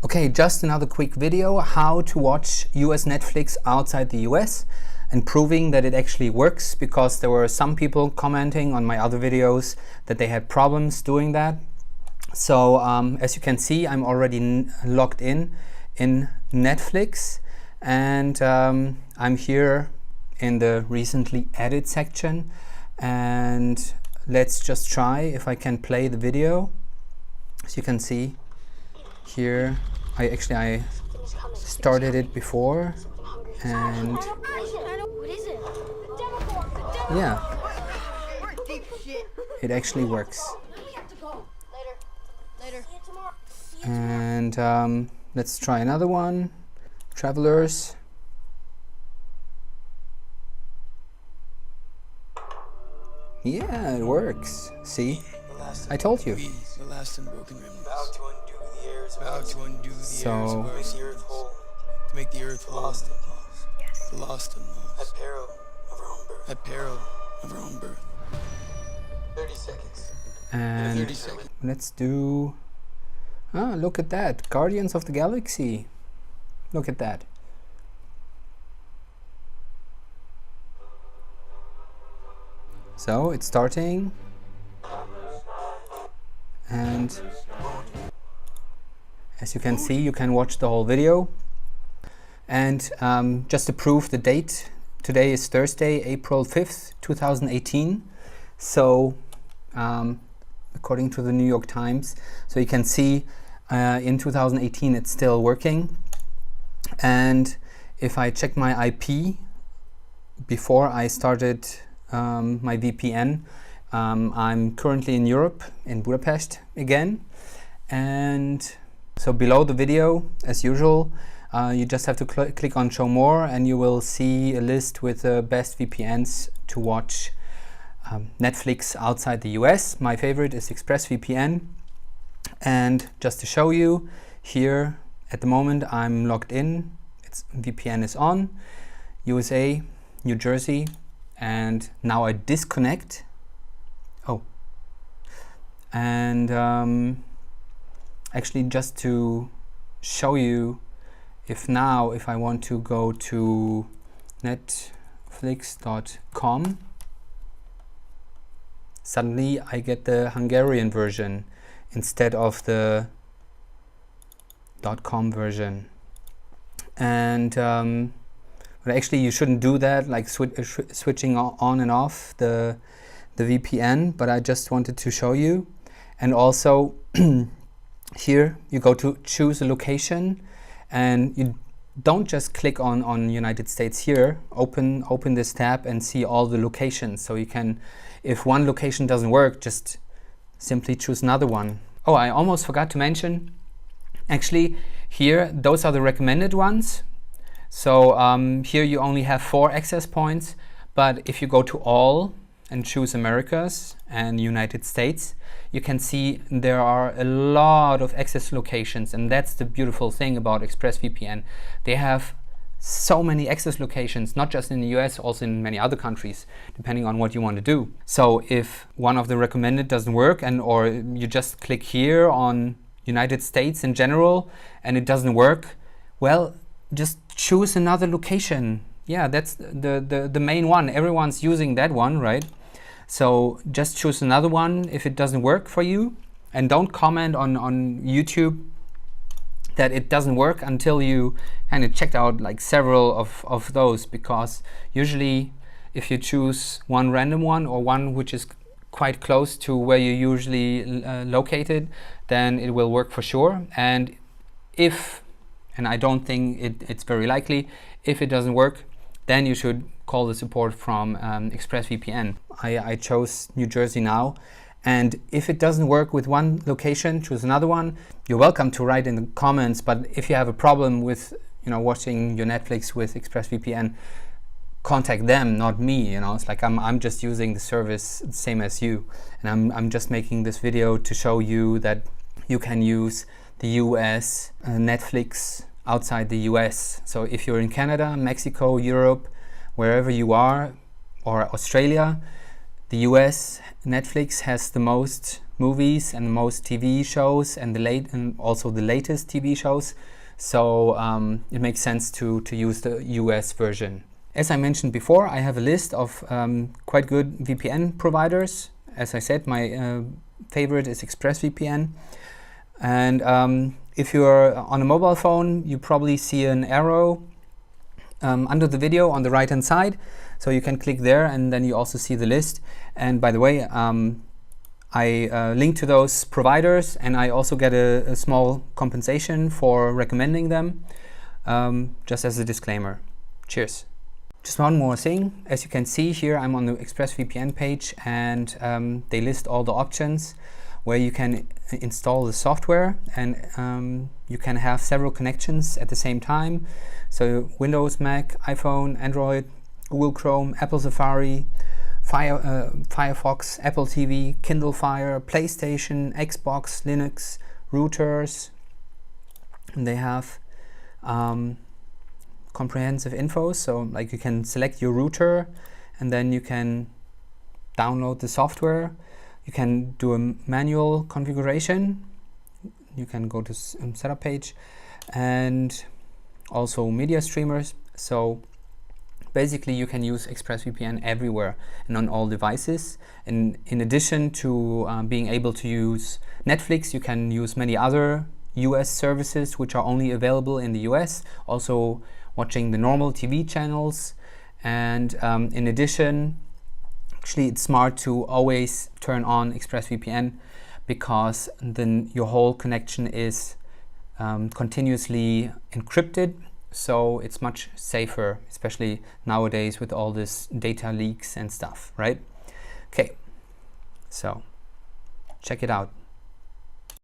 Okay, just another quick video how to watch US Netflix outside the US and proving that it actually works, because there were some people commenting on my other videos that they had problems doing that. So as you can see, I'm already logged in Netflix, and I'm here in the recently added section, and let's just try if I can play the video. As you can see here, I started it before, and yeah, it actually works. And let's try another one, Travelers. Yeah, it works. See, I told you. So, to make the earth whole, the lost and lost, at peril of our own birth. 30 seconds. And 30 seconds. Let's do, look at that, Guardians of the Galaxy. Look at that. So it's starting, and as you can see, you can watch the whole video. And just to prove the date, today is Thursday, April 5th, 2018. So according to the New York Times, so you can see in 2018 it's still working. And if I check my IP before I started my VPN, I'm currently in Europe, in Budapest again. And so below the video, as usual, you just have to click on show more, and you will see a list with the best VPNs to watch Netflix outside the US. My favorite is ExpressVPN. And just to show you, here at the moment I'm logged in, VPN is on, USA, New Jersey, and now I disconnect. Oh, and actually, just to show you, if I want to go to netflix.com, suddenly I get the Hungarian version instead of the .com version. And but actually you shouldn't do that, like switching on and off the VPN, but I just wanted to show you. And also here you go to choose a location, and you don't just click on United States here. Open this tab and see all the locations. So you can, if one location doesn't work, just simply choose another one. Oh, I almost forgot to mention, actually here those are the recommended ones. So here you only have 4 access points, but if you go to all and choose Americas and United States, you can see there are a lot of access locations, and that's the beautiful thing about ExpressVPN. They have so many access locations, not just in the US, also in many other countries, depending on what you want to do. So if one of the recommended doesn't work, or you just click here on United States in general and it doesn't work, well, just choose another location. Yeah, that's the main one. Everyone's using that one, right? So just choose another one if it doesn't work for you, and don't comment on YouTube that it doesn't work until you kind of checked out like several of those, because usually if you choose one random one or one which is quite close to where you're usually located, then it will work for sure. And I don't think it's very likely, if it doesn't work, then you should call the support from ExpressVPN. I chose New Jersey now, and if it doesn't work with one location, choose another one. You're welcome to write in the comments, but if you have a problem with watching your Netflix with ExpressVPN, contact them, not me. It's like I'm just using the service same as you, and I'm just making this video to show you that you can use the US Netflix outside the US. So if you're in Canada, Mexico, Europe, wherever you are, or Australia, the US Netflix has the most movies and most TV shows and also the latest TV shows. So it makes sense to use the US version. As I mentioned before, I have a list of quite good VPN providers. As I said, my favorite is ExpressVPN. And if you're on a mobile phone, you probably see an arrow under the video on the right hand side. So you can click there and then you also see the list. And by the way, I link to those providers, and I also get a small compensation for recommending them, just as a disclaimer. Cheers. Just one more thing. As you can see here, I'm on the ExpressVPN page, and they list all the options where you can install the software, and you can have several connections at the same time. So Windows, Mac, iPhone, Android, Google Chrome, Apple Safari, Firefox, Apple TV, Kindle Fire, PlayStation, Xbox, Linux, routers. And they have comprehensive info, so like you can select your router and then you can download the software. You can do a manual configuration. You can go to setup page, and also media streamers. So basically you can use ExpressVPN everywhere and on all devices. And in addition to being able to use Netflix, you can use many other US services which are only available in the US, also watching the normal TV channels. And in addition, actually it's smart to always turn on ExpressVPN, because then your whole connection is continuously encrypted. So it's much safer, especially nowadays with all this data leaks and stuff, right? Okay, so check it out.